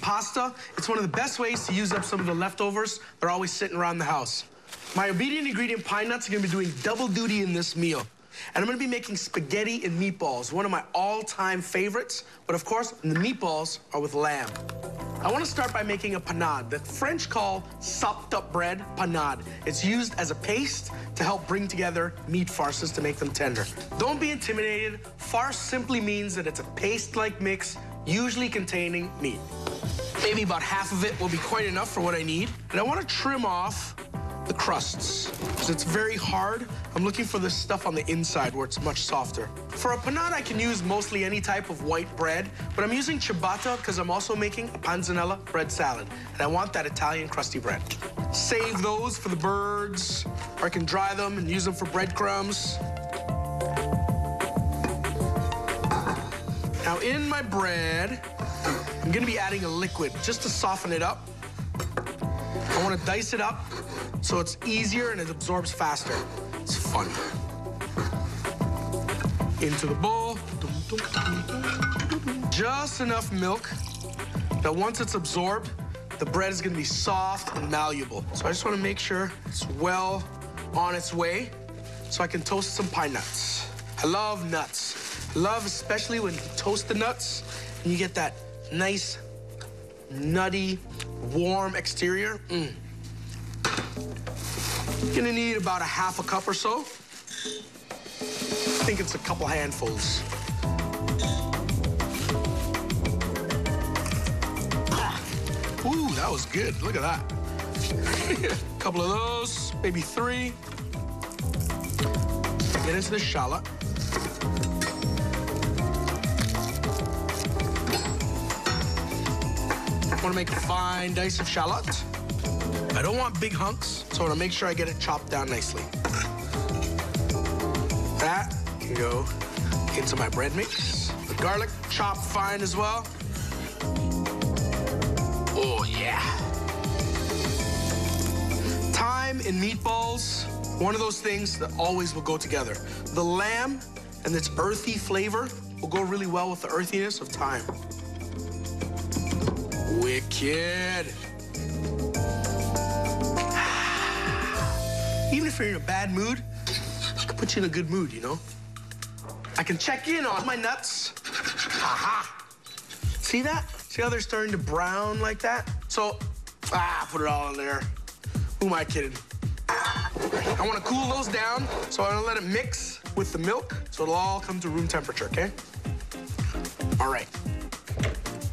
pasta, it's one of the best ways to use up some of the leftovers that are always sitting around the house. My obedient ingredient pine nuts are gonna be doing double duty in this meal. And I'm gonna be making spaghetti and meatballs, one of my all-time favorites. But of course, the meatballs are with lamb. I wanna start by making a panade. The French call sopped up bread panade. It's used as a paste to help bring together meat farces to make them tender. Don't be intimidated. Farce simply means that it's a paste-like mix, usually containing meat. Maybe about half of it will be quite enough for what I need. And I wanna trim off the crusts, because it's very hard. I'm looking for this stuff on the inside where it's much softer. For a panade, I can use mostly any type of white bread, but I'm using ciabatta because I'm also making a panzanella bread salad, and I want that Italian crusty bread. Save those for the birds, or I can dry them and use them for breadcrumbs. Now in my bread, I'm gonna be adding a liquid just to soften it up. I wanna dice it up so it's easier and it absorbs faster. It's fun. Into the bowl. Just enough milk that once it's absorbed, the bread is gonna be soft and malleable. So I just wanna make sure it's well on its way so I can toast some pine nuts. I love nuts. I love especially when you toast the nuts and you get that nice, nutty, warm exterior. Gonna need about a half a cup or so. I think it's a couple handfuls. Ooh, that was good. Look at that. A couple of those, maybe 3. Get into the shallot. I want to make a fine dice of shallot. I don't want big hunks, so I want to make sure I get it chopped down nicely. That can go into my bread mix. The garlic chopped fine as well. Oh, yeah. Thyme and meatballs, one of those things that always will go together. The lamb and its earthy flavor will go really well with the earthiness of thyme. Wicked. Even if you're in a bad mood, I can put you in a good mood, you know? I can check in on my nuts. Aha! See that? See how they're starting to brown like that? So, put it all in there. Who am I kidding? I want to cool those down, so I'm gonna let it mix with the milk so it'll all come to room temperature, okay? All right.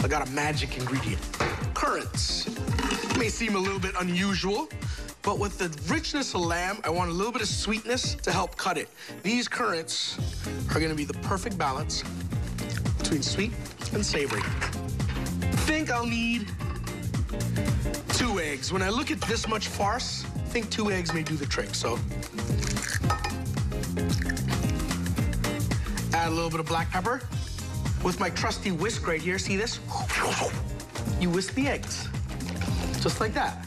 I got a magic ingredient. Currants. May seem a little bit unusual, but with the richness of lamb, I want a little bit of sweetness to help cut it. These currants are gonna be the perfect balance between sweet and savory. I think I'll need 2 eggs. When I look at this much farce, I think 2 eggs may do the trick, so. Add a little bit of black pepper. With my trusty whisk right here, see this? You whisk the eggs, just like that.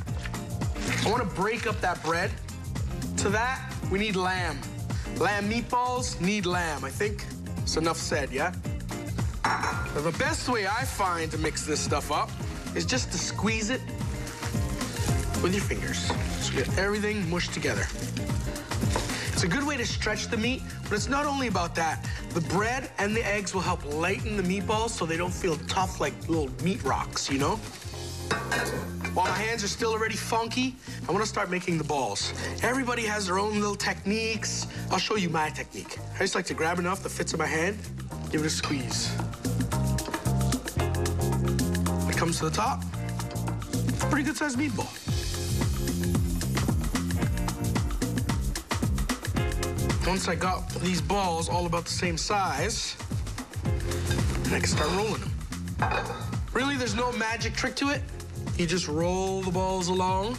I want to break up that bread. To that, we need lamb. Lamb meatballs need lamb. I think it's enough said, yeah? Now, the best way I find to mix this stuff up is just to squeeze it with your fingers. So you get everything mushed together. It's a good way to stretch the meat, but it's not only about that. The bread and the eggs will help lighten the meatballs so they don't feel tough like little meat rocks, you know? While my hands are still already funky, I want to start making the balls. Everybody has their own little techniques. I'll show you my technique. I just like to grab enough that fits in my hand, give it a squeeze. When it comes to the top, it's a pretty good-sized meatball. Once I got these balls all about the same size, then I can start rolling them. Really, there's no magic trick to it. You just roll the balls along,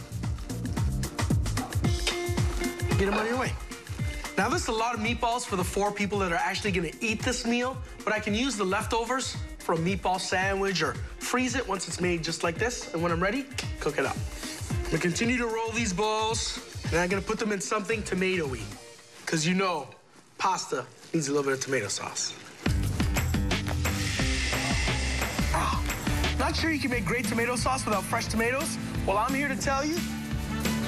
get them on your way. Now, this is a lot of meatballs for the 4 people that are actually gonna eat this meal, but I can use the leftovers for a meatball sandwich or freeze it once it's made just like this, and when I'm ready, cook it up. I'm gonna continue to roll these balls, and I'm gonna put them in something tomato-y. Because you know, pasta needs a little bit of tomato sauce. Not Not sure you can make great tomato sauce without fresh tomatoes? Well, I'm here to tell you,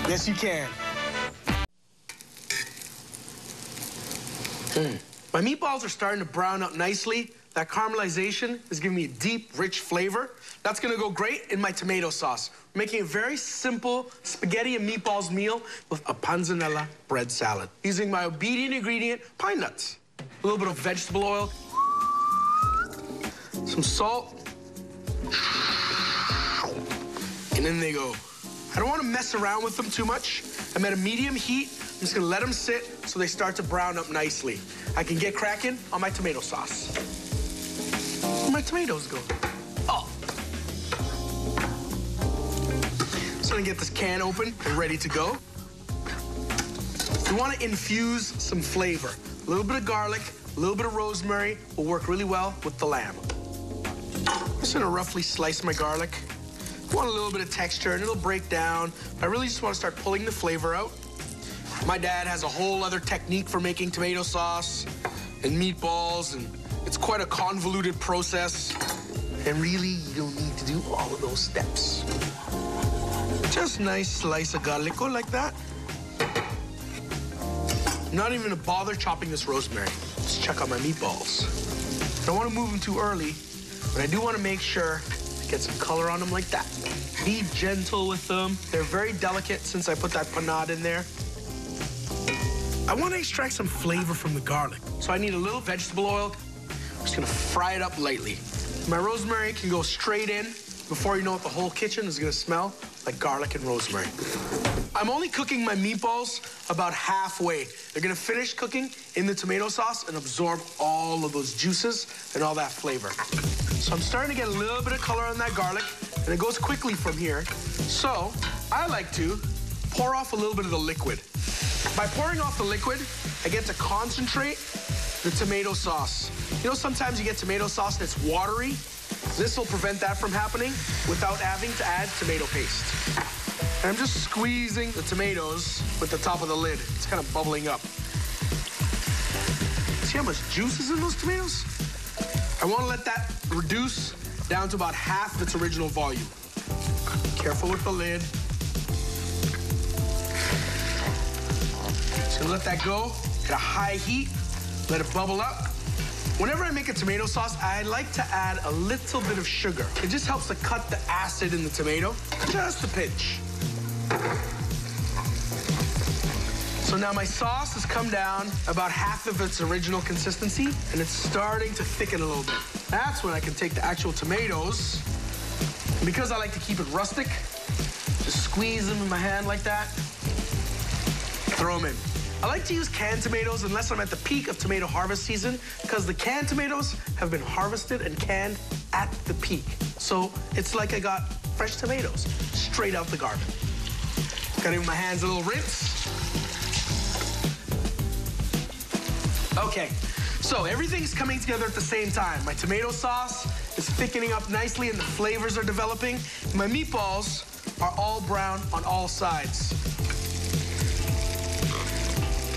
yes, you can. My meatballs are starting to brown up nicely. That caramelization is giving me a deep, rich flavor. That's gonna go great in my tomato sauce. We're making a very simple spaghetti and meatballs meal with a panzanella bread salad. Using my obedient ingredient, pine nuts. A little bit of vegetable oil. Some salt. And in they go. I don't wanna mess around with them too much. I'm at a medium heat. I'm just gonna let them sit so they start to brown up nicely. I can get cracking on my tomato sauce. Where my tomatoes go? Oh. So I'm gonna get this can open and ready to go. You wanna infuse some flavor. A little bit of garlic, a little bit of rosemary will work really well with the lamb. I'm just gonna roughly slice my garlic. I want a little bit of texture and it'll break down. I really just wanna start pulling the flavor out. My dad has a whole other technique for making tomato sauce and meatballs, and it's quite a convoluted process. And really, you don't need to do all of those steps. Just nice slice of garlico like that. Not even gonna bother chopping this rosemary. Let's check out my meatballs. I don't wanna move them too early, but I do wanna make sure to get some color on them like that. Be gentle with them. They're very delicate since I put that panade in there. I want to extract some flavor from the garlic, so I need a little vegetable oil. I'm just gonna fry it up lightly. My rosemary can go straight in. Before you know it, the whole kitchen is gonna smell like garlic and rosemary. I'm only cooking my meatballs about halfway. They're gonna finish cooking in the tomato sauce and absorb all of those juices and all that flavor. So I'm starting to get a little bit of color on that garlic, and it goes quickly from here. So I like to pour off a little bit of the liquid. By pouring off the liquid, I get to concentrate the tomato sauce. You know, sometimes you get tomato sauce and it's watery. This will prevent that from happening without having to add tomato paste. And I'm just squeezing the tomatoes with the top of the lid. It's kind of bubbling up. See how much juice is in those tomatoes? I want to let that reduce down to about half its original volume. Careful with the lid. So let that go at a high heat, let it bubble up. Whenever I make a tomato sauce, I like to add a little bit of sugar. It just helps to cut the acid in the tomato, just a pinch. So now my sauce has come down about half of its original consistency, and it's starting to thicken a little bit. That's when I can take the actual tomatoes, and because I like to keep it rustic, just squeeze them in my hand like that, throw them in. I like to use canned tomatoes unless I'm at the peak of tomato harvest season, because the canned tomatoes have been harvested and canned at the peak. So it's like I got fresh tomatoes straight out the garden. Gotta give my hands a little rinse. Okay, so everything's coming together at the same time. My tomato sauce is thickening up nicely and the flavors are developing. My meatballs are all brown on all sides.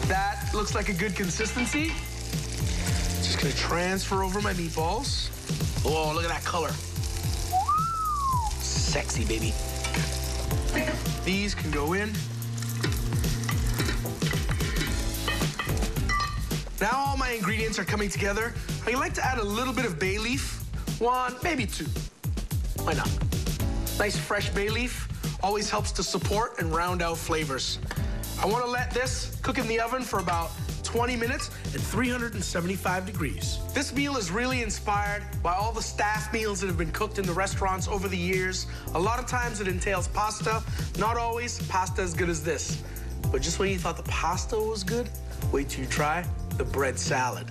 That looks like a good consistency. Just gonna transfer over my meatballs. Oh, look at that color. Sexy, baby. These can go in. Now all my ingredients are coming together. I like to add a little bit of bay leaf. One, maybe two. Why not? Nice fresh bay leaf always helps to support and round out flavors. I want to let this cook in the oven for about 20 minutes at 375 degrees. This meal is really inspired by all the staff meals that have been cooked in the restaurants over the years. A lot of times it entails pasta. Not always pasta as good as this. But just when you thought the pasta was good, wait till you try the bread salad.